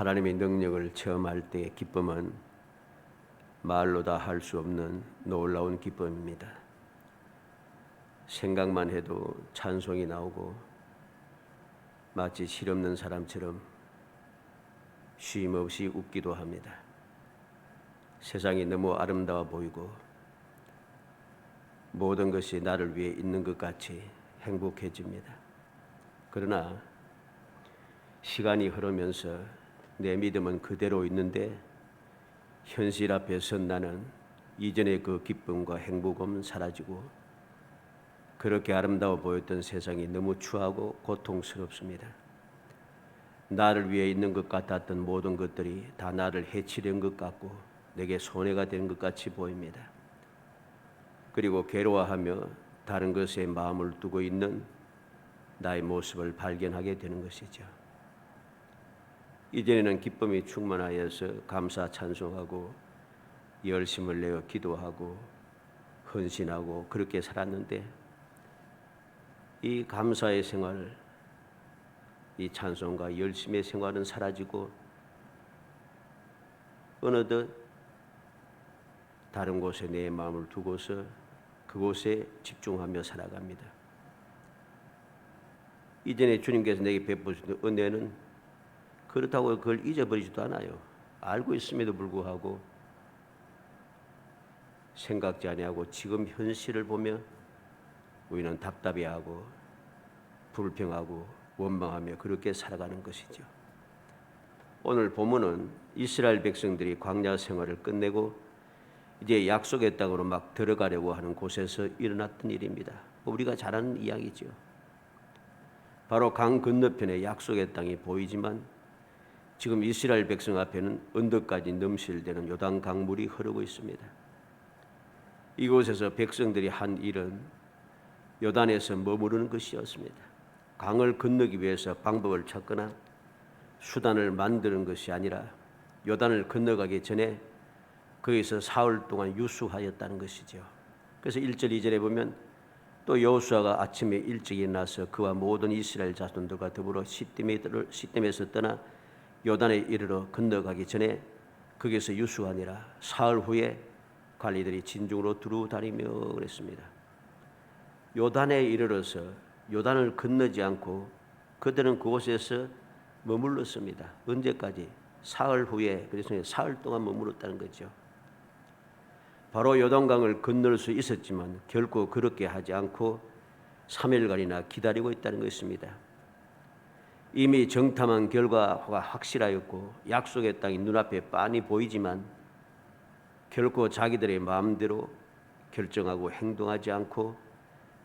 하나님의 능력을 체험할 때의 기쁨은 말로 다 할 수 없는 놀라운 기쁨입니다. 생각만 해도 찬송이 나오고 마치 실없는 사람처럼 쉼 없이 웃기도 합니다. 세상이 너무 아름다워 보이고 모든 것이 나를 위해 있는 것 같이 행복해집니다. 그러나 시간이 흐르면서 내 믿음은 그대로 있는데 현실 앞에 선 나는 이전의 그 기쁨과 행복은 사라지고 그렇게 아름다워 보였던 세상이 너무 추하고 고통스럽습니다. 나를 위해 있는 것 같았던 모든 것들이 다 나를 해치려는 것 같고 내게 손해가 되는 것 같이 보입니다. 그리고 괴로워하며 다른 것에 마음을 두고 있는 나의 모습을 발견하게 되는 것이죠. 이전에는 기쁨이 충만하여서 감사 찬송하고 열심을 내어 기도하고 헌신하고 그렇게 살았는데 이 감사의 생활, 이 찬송과 열심의 생활은 사라지고 어느덧 다른 곳에 내 마음을 두고서 그곳에 집중하며 살아갑니다. 이전에 주님께서 내게 베푸신 은혜는 그렇다고 그걸 잊어버리지도 않아요. 알고 있음에도 불구하고 생각지 아니하고 지금 현실을 보며 우리는 답답해하고 불평하고 원망하며 그렇게 살아가는 것이죠. 오늘 본문은 이스라엘 백성들이 광야 생활을 끝내고 이제 약속의 땅으로 막 들어가려고 하는 곳에서 일어났던 일입니다. 우리가 잘 아는 이야기죠. 바로 강 건너편에 약속의 땅이 보이지만 지금 이스라엘 백성 앞에는 언덕까지 넘실대는 요단 강물이 흐르고 있습니다. 이곳에서 백성들이 한 일은 요단에서 머무르는 것이었습니다. 강을 건너기 위해서 방법을 찾거나 수단을 만드는 것이 아니라 요단을 건너가기 전에 거기서 사흘 동안 유수하였다는 것이죠. 그래서 1절 2절에 보면 또 여호수아가 아침에 일찍 일어나서 그와 모든 이스라엘 자손들과 더불어 시딤에서 떠나 요단에 이르러 건너가기 전에 거기서 유수하니라. 사흘 후에 관리들이 진중으로 두루 다니며 그랬습니다. 요단에 이르러서 요단을 건너지 않고 그들은 그곳에서 머물렀습니다. 언제까지? 사흘 후에. 그래서 사흘 동안 머물렀다는 거죠. 바로 요단강을 건널 수 있었지만 결코 그렇게 하지 않고 3일간이나 기다리고 있다는 것입니다. 이미 정탐한 결과가 확실하였고 약속의 땅이 눈앞에 빤히 보이지만 결코 자기들의 마음대로 결정하고 행동하지 않고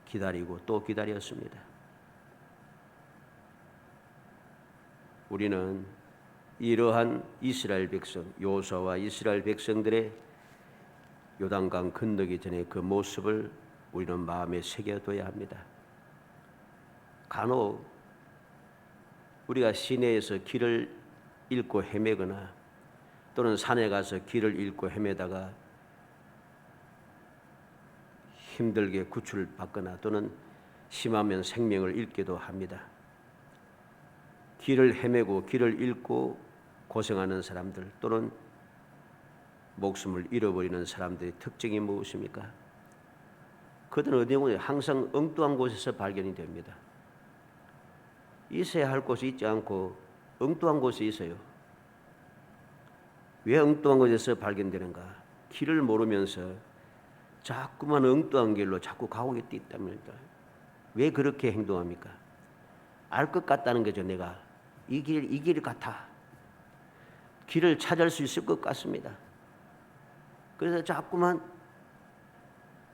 기다리고 또 기다렸습니다. 우리는 이러한 이스라엘 백성, 여호수아와 이스라엘 백성들의 요단강 건너기 전에 그 모습을 우리는 마음에 새겨둬야 합니다. 간혹 우리가 시내에서 길을 잃고 헤매거나 또는 산에 가서 길을 잃고 헤매다가 힘들게 구출을 받거나 또는 심하면 생명을 잃기도 합니다. 길을 헤매고 길을 잃고 고생하는 사람들 또는 목숨을 잃어버리는 사람들의 특징이 무엇입니까? 그들은 어디에 항상 엉뚱한 곳에서 발견이 됩니다. 있어야 할 곳이 있지 않고 엉뚱한 곳에 있어요. 왜 엉뚱한 곳에서 발견되는가? 길을 모르면서 자꾸만 엉뚱한 길로 자꾸 가고 있답니다. 왜 그렇게 행동합니까? 알 것 같다는 거죠. 내가 이 길 같아. 길을 찾을 수 있을 것 같습니다. 그래서 자꾸만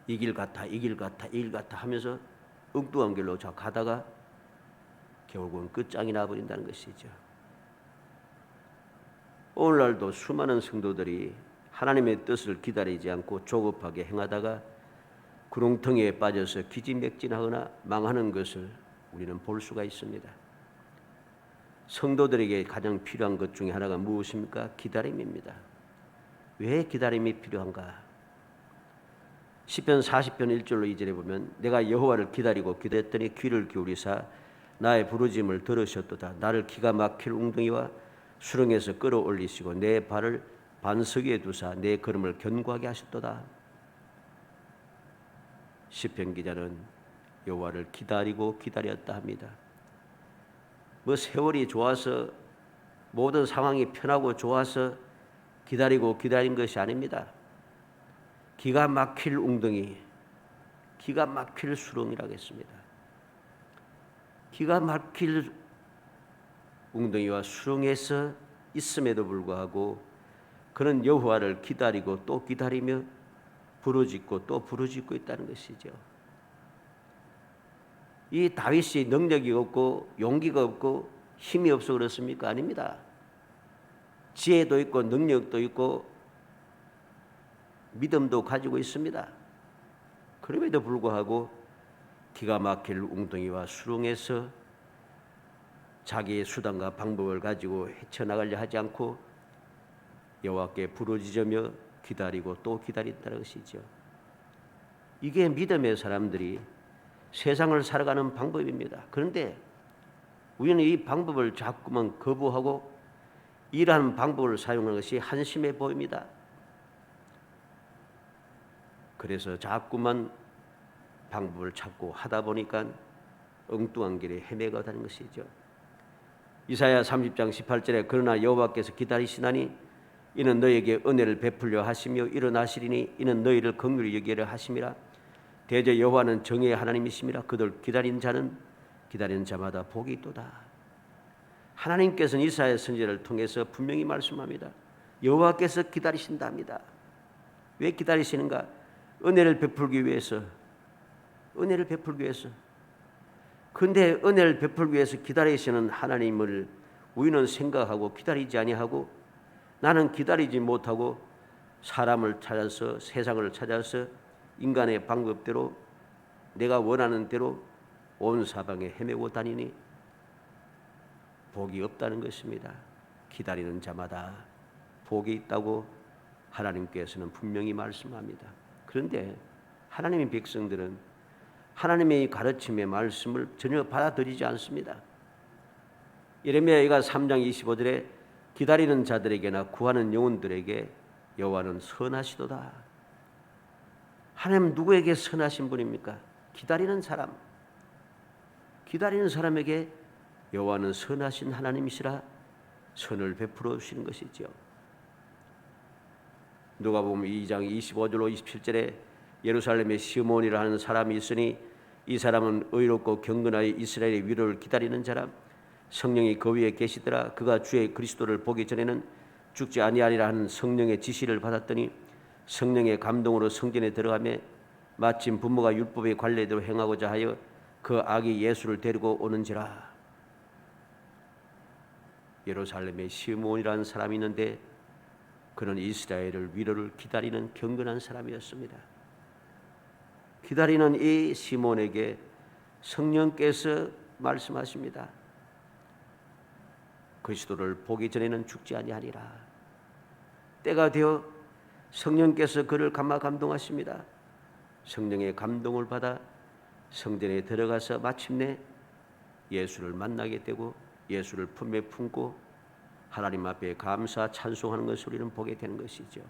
이 길 같아, 이 길 같아, 이 길 같아 하면서 엉뚱한 길로 가다가 결국은 끝장이 나버린다는 것이죠. 오늘날도 수많은 성도들이 하나님의 뜻을 기다리지 않고 조급하게 행하다가 구렁텅이에 빠져서 기진맥진하거나 망하는 것을 우리는 볼 수가 있습니다. 성도들에게 가장 필요한 것 중에 하나가 무엇입니까? 기다림입니다. 왜 기다림이 필요한가? 시편 40편 1절로 2절에 보면 내가 여호와를 기다리고 기도했더니 귀를 기울이사 나의 부르짐을 들으셨도다. 나를 기가 막힐 웅덩이와 수렁에서 끌어올리시고 내 발을 반석 위에 두사 내 걸음을 견고하게 하셨도다. 시편 기자는 여호와를 기다리고 기다렸다 합니다. 뭐 세월이 좋아서 모든 상황이 편하고 좋아서 기다리고 기다린 것이 아닙니다. 기가 막힐 웅덩이, 기가 막힐 수렁이라고 했습니다. 기가 막힐 웅덩이와 수렁에서 있음에도 불구하고 그는 여호와를 기다리고 또 기다리며 부르짖고 또 부르짖고 있다는 것이죠. 이 다윗이 능력이 없고 용기가 없고 힘이 없어 그렇습니까? 아닙니다. 지혜도 있고 능력도 있고 믿음도 가지고 있습니다. 그럼에도 불구하고 기가 막힐 웅덩이와 수렁에서 자기의 수단과 방법을 가지고 헤쳐나가려 하지 않고 여호와께 부르짖으며 기다리고 또 기다린다는 것이죠. 이게 믿음의 사람들이 세상을 살아가는 방법입니다. 그런데 우리는 이 방법을 자꾸만 거부하고 이러한 방법을 사용하는 것이 한심해 보입니다. 그래서 자꾸만 방법을 찾고 하다 보니까 엉뚱한 길에 헤매가 되는 것이죠. 이사야 30장 18절에 그러나 여호와께서 기다리시나니 이는 너에게 은혜를 베풀려 하시며 일어나시리니 이는 너희를 긍휼히 여기려 하심이라. 대저 여호와는 정의의 하나님이심이라. 그들 기다린 자는 기다리는 자마다 복이 있도다. 하나님께서는 이사야 선지자를 통해서 분명히 말씀합니다. 여호와께서 기다리신답니다. 왜 기다리시는가? 은혜를 베풀기 위해서. 은혜를 베풀기 위해서. 그런데 은혜를 베풀기 위해서 기다리시는 하나님을 우리는 생각하고 기다리지 아니하고 나는 기다리지 못하고 사람을 찾아서 세상을 찾아서 인간의 방법대로 내가 원하는 대로 온 사방에 헤매고 다니니 복이 없다는 것입니다. 기다리는 자마다 복이 있다고 하나님께서는 분명히 말씀합니다. 그런데 하나님의 백성들은 하나님의 가르침의 말씀을 전혀 받아들이지 않습니다. 예레미야가 3장 25절에 기다리는 자들에게나 구하는 영혼들에게 여호와는 선하시도다. 하나님 누구에게 선하신 분입니까? 기다리는 사람. 기다리는 사람에게 여호와는 선하신 하나님이시라 선을 베풀어 주시는 것이죠. 누가복음 2장 25절로 27절에 예루살렘에 시몬이라는 사람이 있으니 이 사람은 의롭고 경건하여 이스라엘의 위로를 기다리는 자라. 성령이 그 위에 계시더라. 그가 주의 그리스도를 보기 전에는 죽지 아니하리라 하는 성령의 지시를 받았더니 성령의 감동으로 성전에 들어가며 마침 부모가 율법의 관례대로 행하고자 하여 그 아기 예수를 데리고 오는지라. 예루살렘에 시몬이라는 사람이 있는데 그는 이스라엘을 위로를 기다리는 경건한 사람이었습니다. 기다리는 이 시몬에게 성령께서 말씀하십니다. 그리스도를 보기 전에는 죽지 아니하리라. 때가 되어 성령께서 그를 감동하십니다. 성령의 감동을 받아 성전에 들어가서 마침내 예수를 만나게 되고 예수를 품에 품고 하나님 앞에 감사 찬송하는 것을 우리는 보게 되는 것이죠.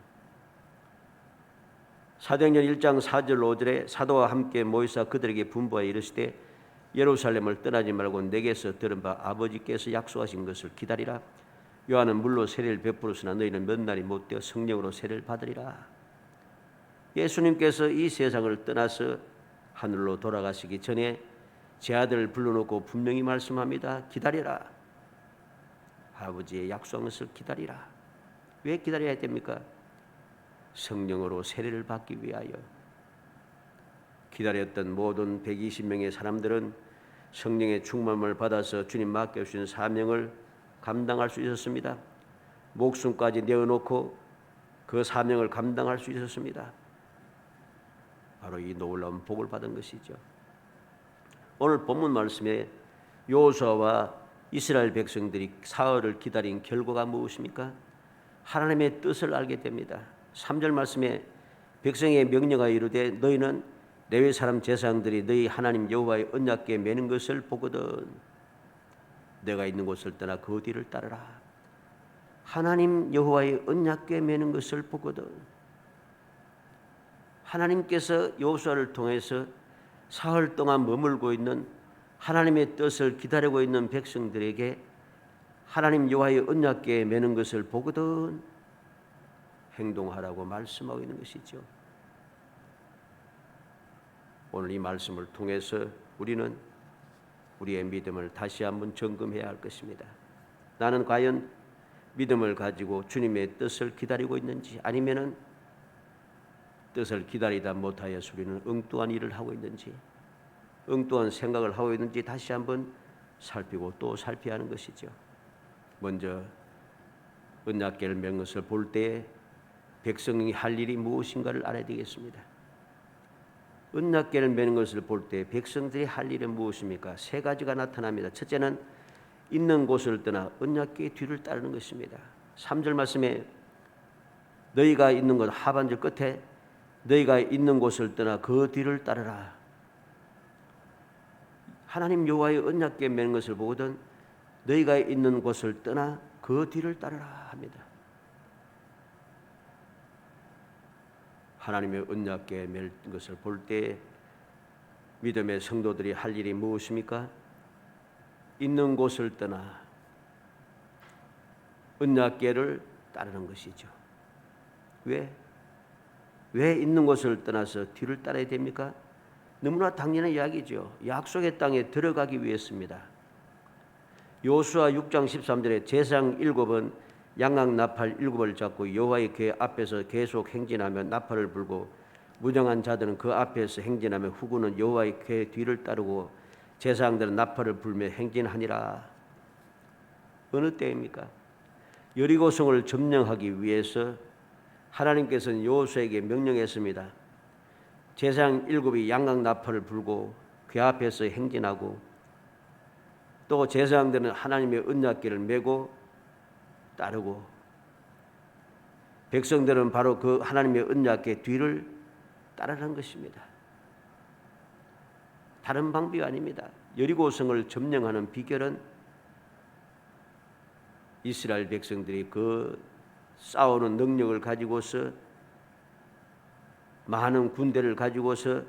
사도행전 1장 4절 5절에 사도와 함께 모이사 그들에게 분부하여 이르시되 예루살렘을 떠나지 말고 내게서 들은 바 아버지께서 약속하신 것을 기다리라. 요한은 물로 세례를 베풀었으나 너희는 몇 날이 못되어 성령으로 세례를 받으리라. 예수님께서 이 세상을 떠나서 하늘로 돌아가시기 전에 제 아들을 불러놓고 분명히 말씀합니다. 기다리라. 아버지의 약속한 것을 기다리라. 왜 기다려야 됩니까? 성령으로 세례를 받기 위하여. 기다렸던 모든 120명의 사람들은 성령의 충만을 받아서 주님 맡겨주신 사명을 감당할 수 있었습니다. 목숨까지 내어놓고 그 사명을 감당할 수 있었습니다. 바로 이 놀라운 복을 받은 것이죠. 오늘 본문 말씀에 여호수아와 이스라엘 백성들이 사흘을 기다린 결과가 무엇입니까? 하나님의 뜻을 알게 됩니다. 3절 말씀에 백성의 명령하여 이르되 너희는 레위 사람 제사장들이 너희 하나님 여호와의 언약궤에 매는 것을 보거든 내가 있는 곳을 떠나 그 뒤를 따르라. 하나님 여호와의 언약궤 매는 것을 보거든 하나님께서 여호수아를 통해서 사흘 동안 머물고 있는 하나님의 뜻을 기다리고 있는 백성들에게 하나님 여호와의 언약궤 매는 것을 보거든 행동하라고 말씀하고 있는 것이죠. 오늘 이 말씀을 통해서 우리는 우리의 믿음을 다시 한번 점검해야 할 것입니다. 나는 과연 믿음을 가지고 주님의 뜻을 기다리고 있는지 아니면은 뜻을 기다리다 못하여서 우리는 엉뚱한 일을 하고 있는지 엉뚱한 생각을 하고 있는지 다시 한번 살피고 또 살펴야 하는 것이죠. 먼저 언약궤를 맨 것을 볼 때에 백성이 할 일이 무엇인가를 알아야 되겠습니다. 언약궤를 매는 것을 볼 때 백성들이 할 일은 무엇입니까? 세 가지가 나타납니다. 첫째는 있는 곳을 떠나 언약궤의 뒤를 따르는 것입니다. 3절 말씀에 너희가 있는 곳 하반절 끝에 너희가 있는 곳을 떠나 그 뒤를 따르라. 하나님 여호와의 언약궤 매는 것을 보거든 너희가 있는 곳을 떠나 그 뒤를 따르라 합니다. 하나님의 언약궤 맬 것을 볼 때 믿음의 성도들이 할 일이 무엇입니까? 있는 곳을 떠나 언약궤를 따르는 것이죠. 왜 있는 곳을 떠나서 뒤를 따라야 됩니까? 너무나 당연한 이야기죠. 약속의 땅에 들어가기 위해서입니다. 여호수아 6장 13절에 제사장 7은 양각 나팔 7을 잡고 여호와의 궤 앞에서 계속 행진하며 나팔을 불고 무정한 자들은 그 앞에서 행진하며 후군은 여호와의 궤 뒤를 따르고 제사장들은 나팔을 불며 행진하니라. 어느 때입니까? 여리고성을 점령하기 위해서 하나님께서는 여호수아에게 명령했습니다. 제사장 7이 양각 나팔을 불고 궤 앞에서 행진하고 또 제사장들은 하나님의 언약궤를 메고 따르고 백성들은 바로 그 하나님의 언약궤 뒤를 따르는 것입니다. 다른 방법이 아닙니다. 여리고성을 점령하는 비결은 이스라엘 백성들이 그 싸우는 능력을 가지고서 많은 군대를 가지고서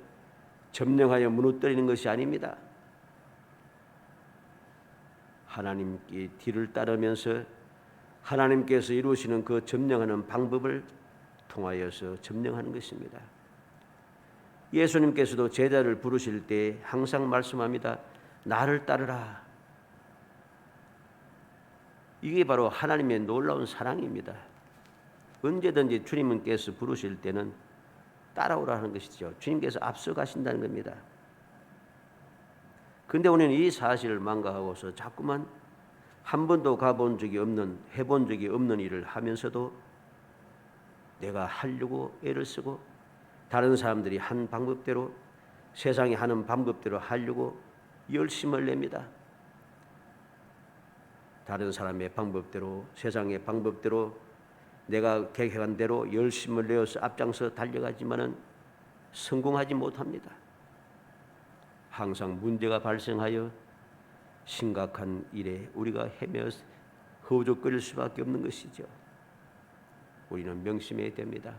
점령하여 무너뜨리는 것이 아닙니다. 하나님께 뒤를 따르면서 하나님께서 이루시는 그 점령하는 방법을 통하여서 점령하는 것입니다. 예수님께서도 제자를 부르실 때 항상 말씀합니다. 나를 따르라. 이게 바로 하나님의 놀라운 사랑입니다. 언제든지 주님께서 부르실 때는 따라오라 하는 것이죠. 주님께서 앞서가신다는 겁니다. 그런데 우리는 이 사실을 망각하고서 자꾸만 한 번도 가본 적이 없는 해본 적이 없는 일을 하면서도 내가 하려고 애를 쓰고 다른 사람들이 한 방법대로 세상이 하는 방법대로 하려고 열심을 냅니다. 다른 사람의 방법대로 세상의 방법대로 내가 계획한 대로 열심을 내어서 앞장서 달려가지만은 성공하지 못합니다. 항상 문제가 발생하여 심각한 일에 우리가 헤매어 허우적거릴 수밖에 없는 것이죠. 우리는 명심해야 됩니다.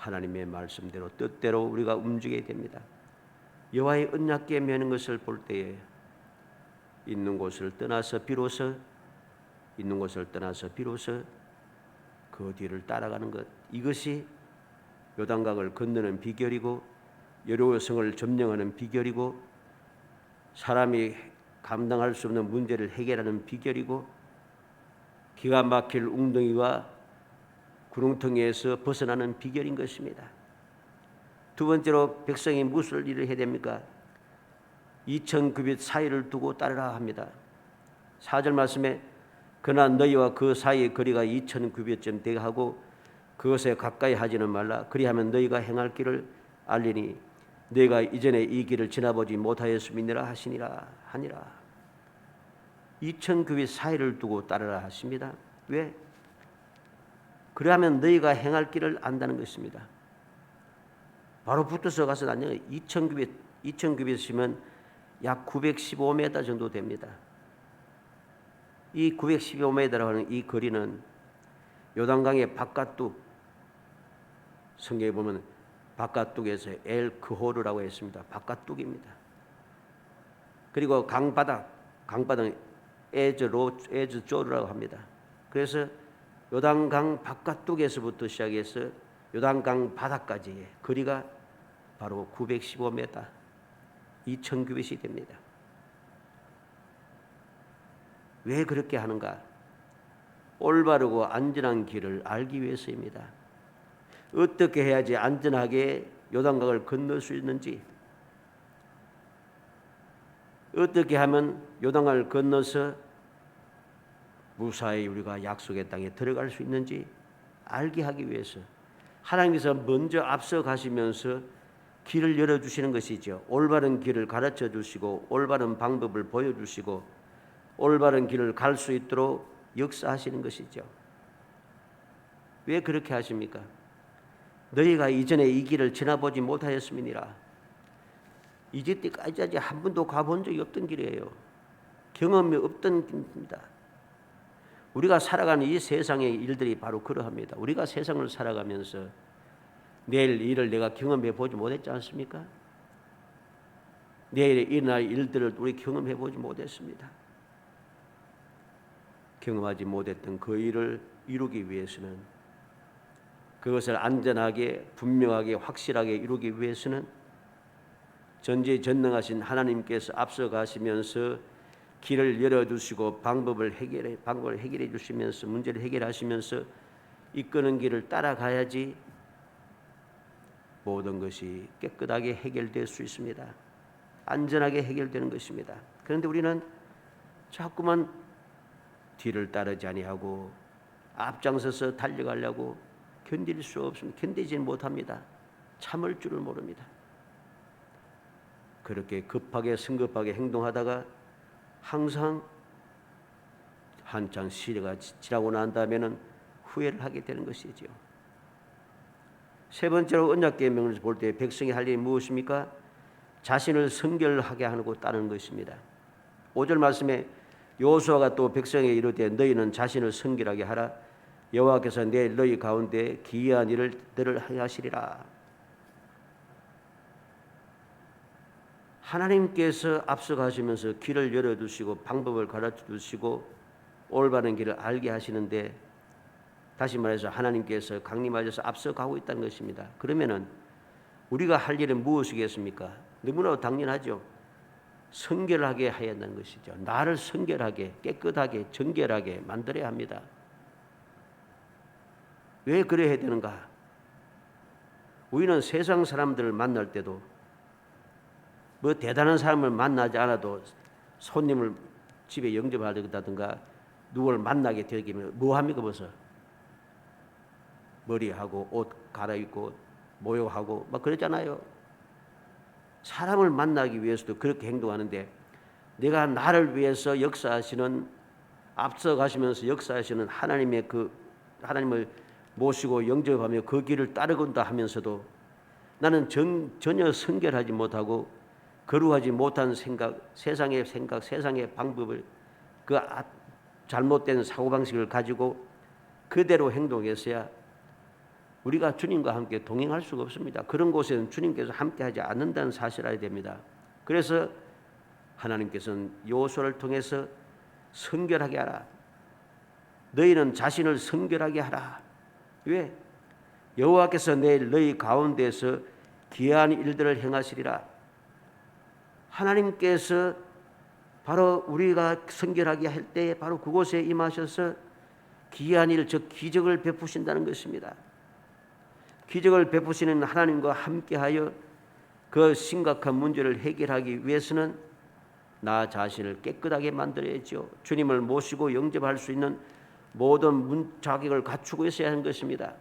하나님의 말씀대로 뜻대로 우리가 움직여야 됩니다. 여호와의 언약궤 매는 것을 볼 때에 있는 곳을 떠나서 비로소 그 뒤를 따라가는 것, 이것이 요단강을 건너는 비결이고 여리고성을 점령하는 비결이고 사람이 감당할 수 없는 문제를 해결하는 비결이고 기가 막힐 웅덩이와 구렁텅이에서 벗어나는 비결인 것입니다. 두 번째로 백성이 무슨 일을 해야 됩니까? 2000규빗 사이를 두고 따르라 합니다. 4절 말씀에 그러나 너희와 그 사이의 거리가 2000규빗쯤 되게 하고 그것에 가까이 하지는 말라. 그리하면 너희가 행할 길을 알리니 너희가 이전에 이 길을 지나보지 못하였음이니라 하니라. 2000규빗 사이를 두고 따르라 하십니다. 왜? 그러하면 너희가 행할 길을 안다는 것입니다. 바로 붙어서 가서 나뉘어요. 2000규빗이면 약 915m 정도 됩니다. 이 915m라고 하는 이 거리는 요단강의 바깥둑, 성경에 보면 바깥둑에서 엘크호르라고 했습니다. 바깥둑입니다. 그리고 강바닥은 에즈조르라고 합니다. 그래서 요단강 바깥둑에서부터 시작해서 요단강 바닥까지의 거리가 바로 915m, 2,900이 됩니다. 왜 그렇게 하는가? 올바르고 안전한 길을 알기 위해서입니다. 어떻게 해야지 안전하게 요단강을 건널 수 있는지, 어떻게 하면 요단강을 건너서 무사히 우리가 약속의 땅에 들어갈 수 있는지 알게 하기 위해서 하나님께서 먼저 앞서 가시면서 길을 열어주시는 것이죠. 올바른 길을 가르쳐 주시고 올바른 방법을 보여주시고 올바른 길을 갈 수 있도록 역사하시는 것이죠. 왜 그렇게 하십니까? 너희가 이전에 이 길을 지나보지 못하였음이니라. 이제때까지 한 번도 가본 적이 없던 길이에요. 경험이 없던 길입니다. 우리가 살아가는 이 세상의 일들이 바로 그러합니다. 우리가 세상을 살아가면서 내일 일을 내가 경험해 보지 못했지 않습니까? 내일 일어날 일들을 우리 경험해 보지 못했습니다. 경험하지 못했던 그 일을 이루기 위해서는, 그것을 안전하게 분명하게 확실하게 이루기 위해서는 전지전능하신 하나님께서 앞서 가시면서 길을 열어주시고 방법을 해결해 주시면서 문제를 해결하시면서 이끄는 길을 따라가야지 모든 것이 깨끗하게 해결될 수 있습니다. 안전하게 해결되는 것입니다. 그런데 우리는 자꾸만 뒤를 따르지 아니하고 앞장서서 달려가려고 견딜 수 없습니다. 견디지 못합니다. 참을 줄을 모릅니다. 그렇게 급하게 성급하게 행동하다가 항상 한창 시대가 지나고 난 다음에는 후회를 하게 되는 것이죠. 세 번째로 언약계명을 볼 때 백성이 할 일이 무엇입니까? 자신을 성결하게 하고 따르는 것입니다. 5절 말씀에 여호수아가 또 백성에게 이르되 너희는 자신을 성결하게 하라. 여호와께서 내일 너희 가운데 기이한 일을 하시리라. 하나님께서 앞서가시면서 길을 열어주시고 방법을 가르쳐주시고 올바른 길을 알게 하시는데, 다시 말해서 하나님께서 강림하셔서 앞서가고 있다는 것입니다. 그러면은 우리가 할 일은 무엇이겠습니까? 너무나 당연하죠. 성결하게 해야 한다는 것이죠. 나를 성결하게 깨끗하게 정결하게 만들어야 합니다. 왜 그래야 되는가? 우리는 세상 사람들을 만날 때도 뭐 대단한 사람을 만나지 않아도 손님을 집에 영접하려다든가 누구를 만나게 되면 뭐 합니까? 벌써 머리하고 옷 갈아입고 모욕하고 막 그러잖아요. 사람을 만나기 위해서도 그렇게 행동하는데, 내가 나를 위해서 역사하시는, 앞서 가시면서 역사하시는 하나님의 하나님을 모시고 영접하며 그 길을 따르건다 하면서도 나는 전혀 성결하지 못하고 거룩하지 못한 세상의 생각, 세상의 방법을, 잘못된 사고방식을 가지고 그대로 행동했어야 우리가 주님과 함께 동행할 수가 없습니다. 그런 곳에는 주님께서 함께하지 않는다는 사실을 알아야 됩니다. 그래서 하나님께서는 여호수아를 통해서 성결하게 하라. 너희는 자신을 성결하게 하라. 왜? 여호와께서 내일 너희 가운데서 기이한 일들을 행하시리라. 하나님께서 바로 우리가 성결하게 할 때 바로 그곳에 임하셔서 기이한 일, 즉 기적을 베푸신다는 것입니다. 기적을 베푸시는 하나님과 함께하여 그 심각한 문제를 해결하기 위해서는 나 자신을 깨끗하게 만들어야죠. 주님을 모시고 영접할 수 있는 모든 자격을 갖추고 있어야 하는 것입니다.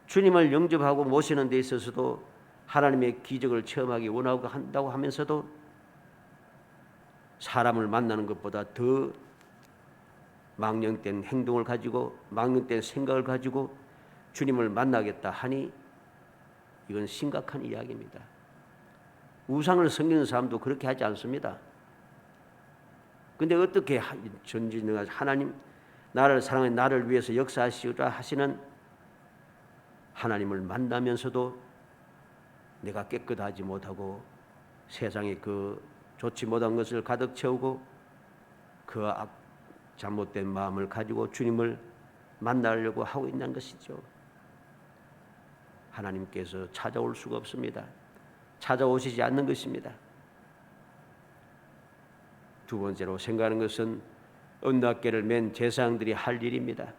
주님을 영접하고 모시는 데 있어서도 하나님의 기적을 체험하기 원하고 한다고 하면서도 사람을 만나는 것보다 더 망령된 행동을 가지고 망령된 생각을 가지고 주님을 만나겠다 하니 이건 심각한 이야기입니다. 우상을 섬기는 사람도 그렇게 하지 않습니다. 근데 어떻게 전지능하신 하나님, 나를 사랑해 나를 위해서 역사하시라 하시는 하나님을 만나면서도 내가 깨끗하지 못하고 세상에 그 좋지 못한 것을 가득 채우고 그 잘못된 마음을 가지고 주님을 만나려고 하고 있는 것이죠. 하나님께서 찾아올 수가 없습니다. 찾아오시지 않는 것입니다. 두 번째로 생각하는 것은 언약궤를 맨 제사장들이 할 일입니다.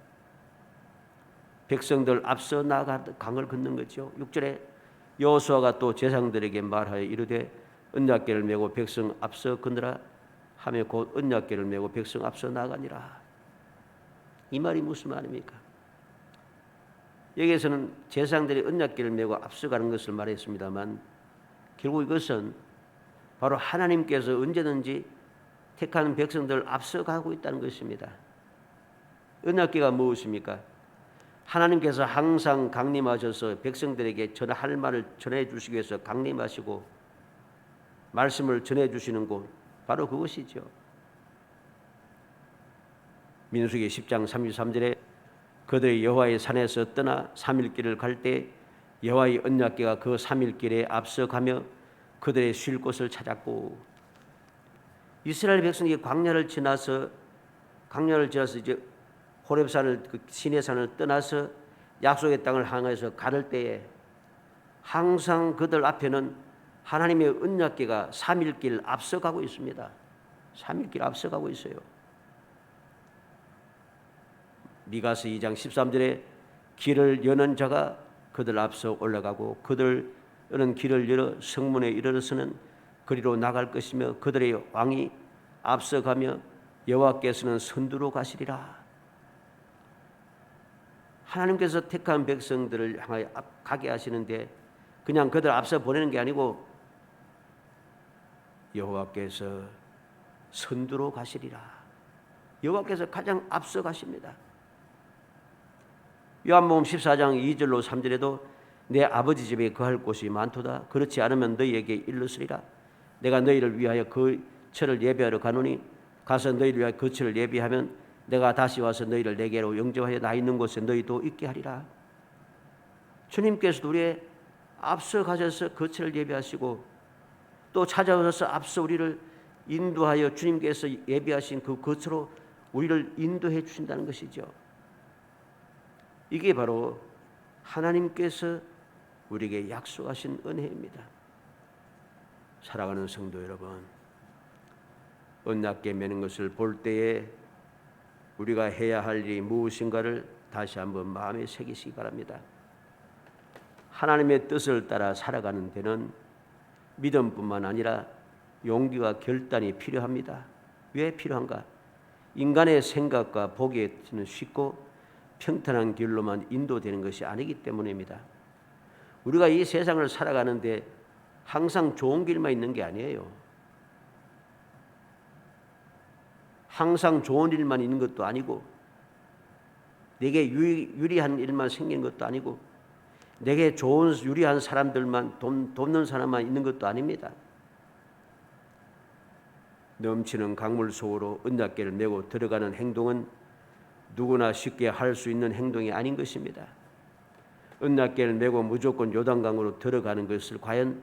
백성들 앞서 나가 강을 걷는 거죠. 6절에 여호수아가 또 제사장들에게 말하여 이르되 언약궤를 메고 백성 앞서 걷으라 하며 곧 언약궤를 메고 백성 앞서 나가니라. 이 말이 무슨 말입니까? 여기에서는 제사장들이 언약궤를 메고 앞서가는 것을 말했습니다만 결국 이것은 바로 하나님께서 언제든지 택한 백성들을 앞서가고 있다는 것입니다. 언약궤가 무엇입니까? 하나님께서 항상 강림하셔서 백성들에게 할 말을 전해주시기 위해서 강림하시고 말씀을 전해주시는 곳, 바로 그것이죠. 민수기 10장 33절에 그들이 여호와의 산에서 떠나 3일길을 갈 때 여호와의 언약궤가 그 3일길에 앞서가며 그들의 쉴 곳을 찾았고, 이스라엘 백성이 광야를 지나서 이제 호렙산을 그 시내산을 떠나서 약속의 땅을 향해서 가를 때에 항상 그들 앞에는 하나님의 언약궤가 3일길 앞서가고 있습니다. 3일길 앞서가고 있어요. 미가서 2장 13절에 길을 여는 자가 그들 앞서 올라가고 그들은 길을 열어 성문에 이르러서는 그리로 나갈 것이며 그들의 왕이 앞서가며 여호와께서는 선두로 가시리라. 하나님께서 택한 백성들을 향하여 가게 하시는데 그냥 그들 앞서 보내는 게 아니고 여호와께서 선두로 가시리라. 여호와께서 가장 앞서 가십니다. 요한복음 14장 2절로 3절에도 내 아버지 집에 거할 곳이 많도다. 그렇지 않으면 너희에게 일렀으리라. 내가 너희를 위하여 그 처를 예비하러 가노니 가서 너희를 위하여 그 처를 예비하면 내가 다시 와서 너희를 내게로 영접하여 나 있는 곳에 너희도 있게 하리라. 주님께서도 우리의 앞서 가셔서 그 처를 예비하시고 또 찾아오셔서 앞서 우리를 인도하여 주님께서 예비하신 그 거처로 우리를 인도해 주신다는 것이죠. 이게 바로 하나님께서 우리에게 약속하신 은혜입니다. 사랑하는 성도 여러분, 언약궤 매는 것을 볼 때에 우리가 해야 할 일이 무엇인가를 다시 한번 마음에 새기시기 바랍니다. 하나님의 뜻을 따라 살아가는 데는 믿음뿐만 아니라 용기와 결단이 필요합니다. 왜 필요한가? 인간의 생각과 보기에는 쉽고 평탄한 길로만 인도되는 것이 아니기 때문입니다. 우리가 이 세상을 살아가는데 항상 좋은 길만 있는 게 아니에요. 항상 좋은 일만 있는 것도 아니고 내게 유리한 일만 생기는 것도 아니고 내게 좋은 유리한 사람들만 돕는 사람만 있는 것도 아닙니다. 넘치는 강물 속으로 언약궤를 메고 들어가는 행동은 누구나 쉽게 할 수 있는 행동이 아닌 것입니다. 언약궤를 메고 무조건 요단강으로 들어가는 것을 과연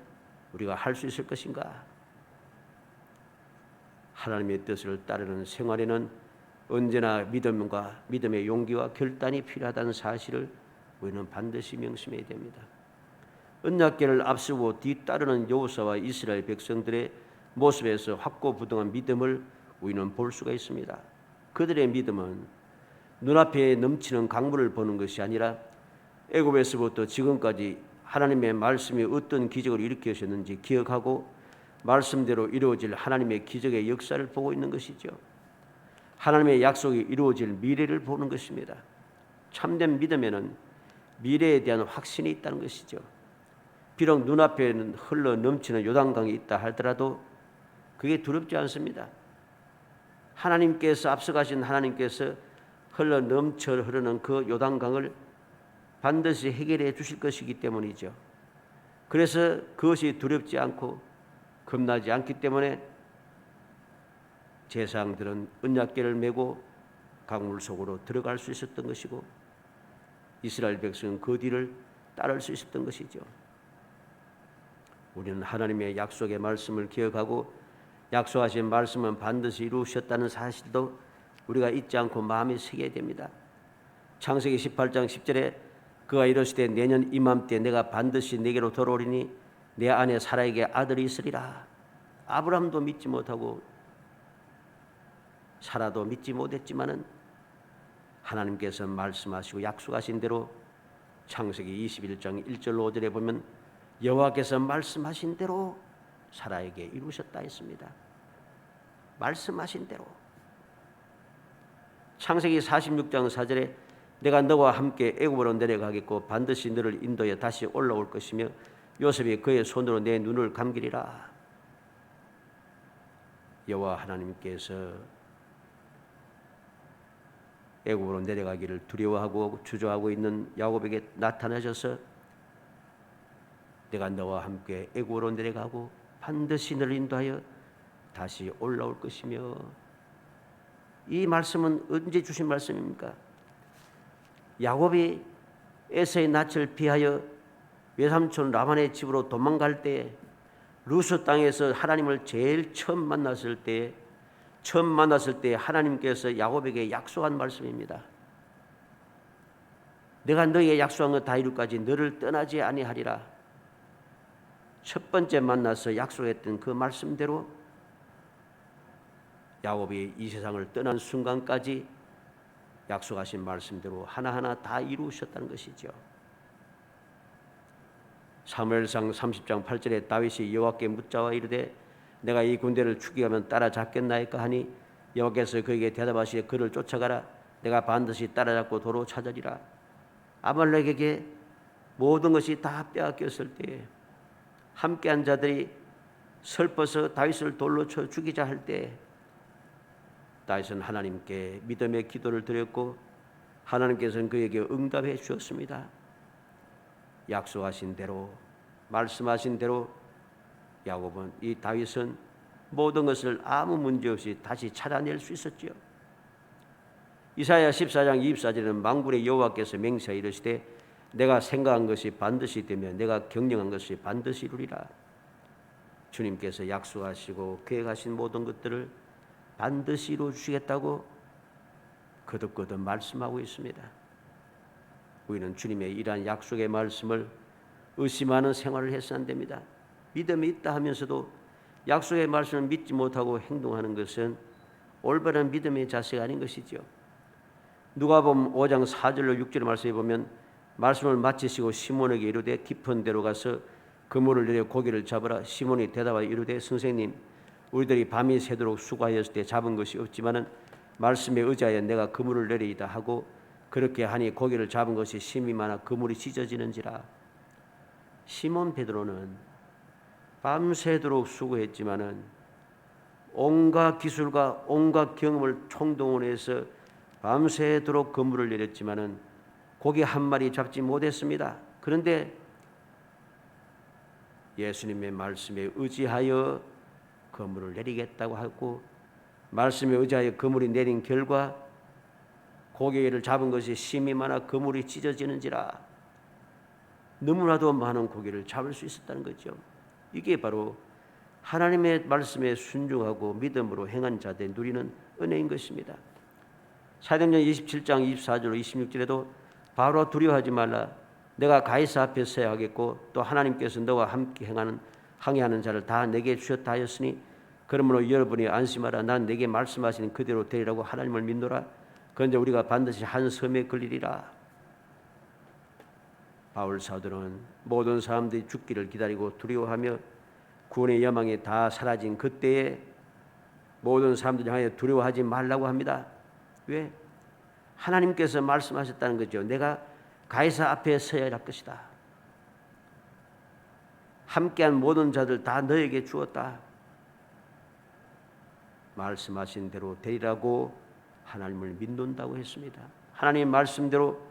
우리가 할 수 있을 것인가? 하나님의 뜻을 따르는 생활에는 언제나 믿음의 용기와 결단이 필요하다는 사실을 우리는 반드시 명심해야 됩니다. 언약궤를 앞서고 뒤따르는 여호수아와 이스라엘 백성들의 모습에서 확고부동한 믿음을 우리는 볼 수가 있습니다. 그들의 믿음은 눈앞에 넘치는 강물을 보는 것이 아니라 애굽에서부터 지금까지 하나님의 말씀이 어떤 기적을 일으키셨는지 기억하고 말씀대로 이루어질 하나님의 기적의 역사를 보고 있는 것이죠. 하나님의 약속이 이루어질 미래를 보는 것입니다. 참된 믿음에는 미래에 대한 확신이 있다는 것이죠. 비록 눈앞에는 흘러 넘치는 요단강이 있다 할지라도 그게 두렵지 않습니다. 하나님께서 앞서가신 하나님께서 흘러 넘쳐 흐르는 그 요단강을 반드시 해결해 주실 것이기 때문이죠. 그래서 그것이 두렵지 않고 겁나지 않기 때문에 제사장들은 언약궤를 메고 강물 속으로 들어갈 수 있었던 것이고 이스라엘 백성은 그 뒤를 따를 수 있었던 것이죠. 우리는 하나님의 약속의 말씀을 기억하고 약속하신 말씀은 반드시 이루셨다는 사실도 우리가 잊지 않고 마음에 새겨야 됩니다. 창세기 18장 10절에 그가 이르시되 내년 이맘때 내가 반드시 내게로 돌아오리니 내 안에 사라에게 아들이 있으리라. 아브라함도 믿지 못하고 사라도 믿지 못했지만은 하나님께서 말씀하시고 약속하신 대로 창세기 21장 1절 5절에 보면 여호와께서 말씀하신 대로 사라에게 이루셨다 했습니다. 말씀하신 대로. 창세기 46장 4절에 내가 너와 함께 애굽으로 내려가겠고 반드시 너를 인도해 다시 올라올 것이며 요셉이 그의 손으로 내 눈을 감기리라. 여호와 하나님께서 애굽으로 내려가기를 두려워하고 주저하고 있는 야곱에게 나타나셔서 내가 너와 함께 애굽으로 내려가고 반드시 너를 인도하여 다시 올라올 것이며. 이 말씀은 언제 주신 말씀입니까? 야곱이 에서의 낯을 피하여 외삼촌 라반의 집으로 도망갈 때 루스 땅에서 하나님을 제일 처음 만났을 때 하나님께서 야곱에게 약속한 말씀입니다. 내가 너에게 약속한 것 다 이룰까지 너를 떠나지 아니하리라. 첫 번째 만나서 약속했던 그 말씀대로 야곱이 이 세상을 떠난 순간까지 약속하신 말씀대로 하나하나 다 이루셨다는 것이죠. 사무엘상 30장 8절에 다윗이 여호와께 묻자와 이르되 내가 이 군대를 추격하면 따라잡겠나이까 하니 여호와께서 그에게 대답하시되 그를 쫓아가라. 내가 반드시 따라잡고 도로 찾으리라. 아말렉에게 모든 것이 다 빼앗겼을 때에 함께한 자들이 슬퍼서 다윗을 돌로 쳐 죽이자 할 때 다윗은 하나님께 믿음의 기도를 드렸고 하나님께서는 그에게 응답해 주셨습니다. 약속하신 대로 말씀하신 대로 이 다윗은 모든 것을 아무 문제 없이 다시 찾아낼 수 있었지요. 이사야 14장 24절에는 만군의 여호와께서 맹세하여 이르시되 내가 생각한 것이 반드시 되며 내가 경영한 것이 반드시 이루리라. 주님께서 약속하시고 계획하신 모든 것들을 반드시 이루어 주시겠다고 거듭거듭 말씀하고 있습니다. 우리는 주님의 이러한 약속의 말씀을 의심하는 생활을 해서는 안 됩니다. 믿음이 있다 하면서도 약속의 말씀을 믿지 못하고 행동하는 것은 올바른 믿음의 자세가 아닌 것이죠. 누가복음 5장 4절로 6절의 말씀에 보면 말씀을 마치시고 시몬에게 이르되 깊은 데로 가서 그물을 내려 고기를 잡으라. 시몬이 대답하여 이르되 선생님 우리들이 밤이 새도록 수고하였을 때 잡은 것이 없지만은 말씀에 의지하여 내가 그물을 내리이다 하고 그렇게 하니 고기를 잡은 것이 심이 많아 그물이 찢어지는지라. 시몬 베드로는 밤새도록 수고했지만은 온갖 기술과 온갖 경험을 총동원해서 밤새도록 그물을 내렸지만은 고기 한 마리 잡지 못했습니다. 그런데 예수님의 말씀에 의지하여 그물을 내리겠다고 하고 말씀에 의지하여 그물이 내린 결과 고기를 잡은 것이 심이 많아 그물이 찢어지는지라. 너무나도 많은 고기를 잡을 수 있었다는 거죠. 이게 바로 하나님의 말씀에 순종하고 믿음으로 행한 자들의 누리는 은혜인 것입니다. 사도행전 27장 24절 26절에도 바로 두려워하지 말라. 내가 가이사 앞에 서야 하겠고 또 하나님께서 너와 함께 항해하는 자를 다 내게 주셨다 하였으니 그러므로 여러분이 안심하라. 난 내게 말씀하시는 그대로 되리라고 하나님을 믿노라. 그런데 우리가 반드시 한 섬에 걸리리라. 바울 사도는 모든 사람들이 죽기를 기다리고 두려워하며 구원의 여망이 다 사라진 그때에 모든 사람들이 향해 두려워하지 말라고 합니다. 왜? 하나님께서 말씀하셨다는 거죠. 내가 가이사 앞에 서야 할 것이다. 함께한 모든 자들 다 너에게 주었다. 말씀하신 대로 되리라고 하나님을 믿는다고 했습니다. 하나님의 말씀대로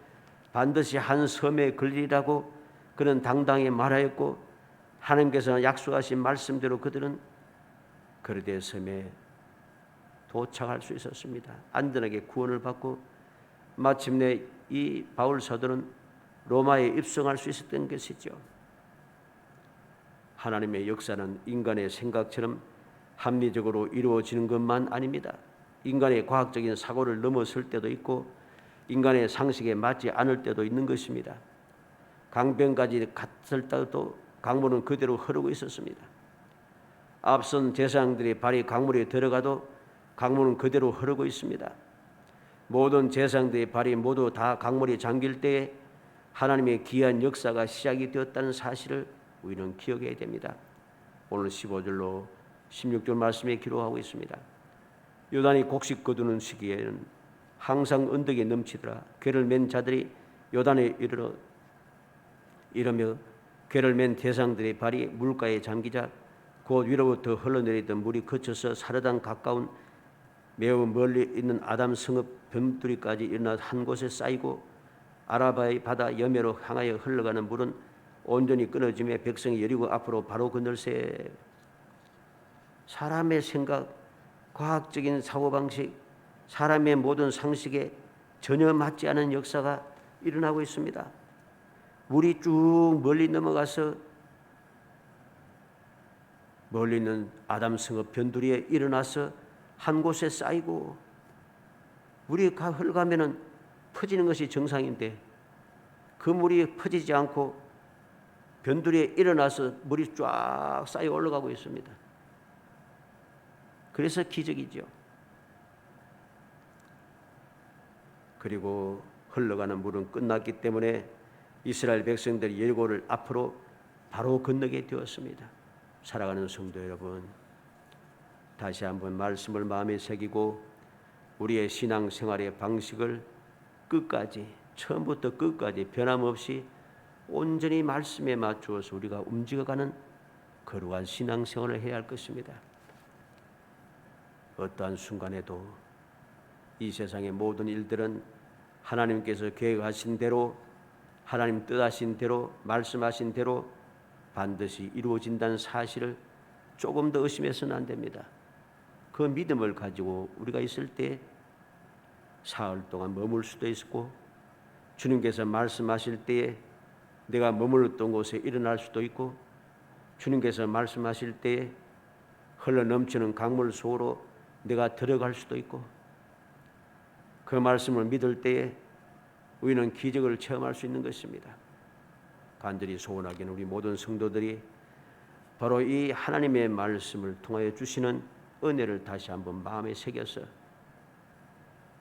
반드시 한 섬에 걸리라고 그는 당당히 말하였고 하나님께서 약속하신 말씀대로 그들은 그르데 섬에 도착할 수 있었습니다. 안전하게 구원을 받고 마침내 이 바울 사도는 로마에 입성할 수 있었던 것이죠. 하나님의 역사는 인간의 생각처럼 합리적으로 이루어지는 것만 아닙니다. 인간의 과학적인 사고를 넘어설 때도 있고 인간의 상식에 맞지 않을 때도 있는 것입니다. 강변까지 갔을 때도 강물은 그대로 흐르고 있었습니다. 앞선 제사장들의 발이 강물에 들어가도 강물은 그대로 흐르고 있습니다. 모든 제사장들의 발이 모두 다 강물에 잠길 때에 하나님의 귀한 역사가 시작이 되었다는 사실을 우리는 기억해야 됩니다. 오늘 15절로 16절 말씀에 기록하고 있습니다. 요단이 곡식 거두는 시기에는 항상 언덕이 넘치더라. 궤를 맨 자들이 요단에 이르며 궤를 맨 대상들의 발이 물가에 잠기자 곧 위로부터 흘러내리던 물이 그쳐서 사르단 가까운 매우 멀리 있는 아담 성읍 변두리까지 일어나 한 곳에 쌓이고 아라바의 바다 여매로 향하여 흘러가는 물은 온전히 끊어지며 백성이 여리고 앞으로 바로 건널세. 사람의 생각, 과학적인 사고방식, 사람의 모든 상식에 전혀 맞지 않은 역사가 일어나고 있습니다. 물이 쭉 멀리 넘어가서 멀리 있는 아담 성읍 변두리에 일어나서 한 곳에 쌓이고 물이 흘러가면은 퍼지는 것이 정상인데 그 물이 퍼지지 않고 변두리에 일어나서 물이 쫙 쌓여 올라가고 있습니다. 그래서 기적이죠. 그리고 흘러가는 물은 끝났기 때문에 이스라엘 백성들이 여리고를 앞으로 바로 건너게 되었습니다. 살아가는 성도 여러분, 다시 한번 말씀을 마음에 새기고 우리의 신앙생활의 방식을 끝까지 처음부터 끝까지 변함없이 온전히 말씀에 맞추어서 우리가 움직여가는 거룩한 신앙생활을 해야 할 것입니다. 어떠한 순간에도 이 세상의 모든 일들은 하나님께서 계획하신 대로 하나님 뜻하신 대로 말씀하신 대로 반드시 이루어진다는 사실을 조금 더 의심해서는 안 됩니다. 그 믿음을 가지고 우리가 있을 때 사흘 동안 머물 수도 있고 주님께서 말씀하실 때에 내가 머물렀던 곳에 일어날 수도 있고 주님께서 말씀하실 때에 흘러넘치는 강물 속으로 내가 들어갈 수도 있고 그 말씀을 믿을 때에 우리는 기적을 체험할 수 있는 것입니다. 간절히 소원하기는 우리 모든 성도들이 바로 이 하나님의 말씀을 통하여 주시는 은혜를 다시 한번 마음에 새겨서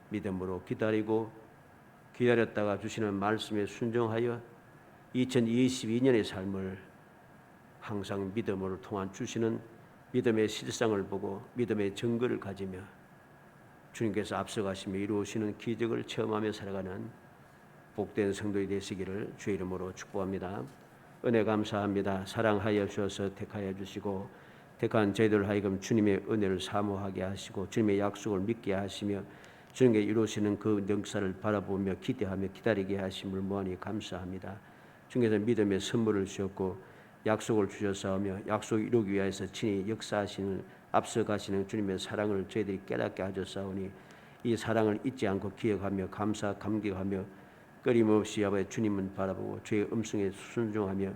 믿음으로 기다리고 기다렸다가 주시는 말씀에 순종하여 2022년의 삶을 항상 믿음으로 통한 주시는 믿음의 실상을 보고 믿음의 증거를 가지며 주님께서 앞서가시며 이루시는 기적을 체험하며 살아가는 복된 성도이 되시기를 주의 이름으로 축복합니다. 은혜 감사합니다. 사랑하여 주셔서 택하여 주시고 택한 저희들 하여금 주님의 은혜를 사모하게 하시고 주님의 약속을 믿게 하시며 주님께 이루시는 그 역사를 바라보며 기대하며 기다리게 하심을 무한히 감사합니다. 주님께서 믿음의 선물을 주셨고 약속을 주셨사오며 약속을 이루기 위해서 친히 역사하시는 앞서가시는 주님의 사랑을 저희들이 깨닫게 하셨사오니 이 사랑을 잊지 않고 기억하며 감사 감격하며 끊임없이 아버지 주님을 바라보고 주의 음성에 순종하며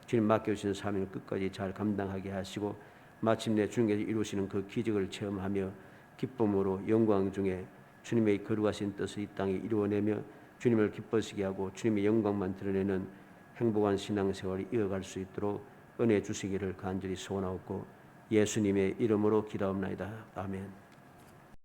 주님 맡겨주신 사명을 끝까지 잘 감당하게 하시고 마침내 주님께서 이루시는 그 기적을 체험하며 기쁨으로 영광 중에 주님의 거룩하신 뜻을 이 땅에 이루어내며 주님을 기뻐지게 하고 주님의 영광만 드러내는 행복한 신앙생활을 이어갈 수 있도록 은혜 주시기를 간절히 소원하옵고 예수님의 이름으로 기도합나이다. 아멘.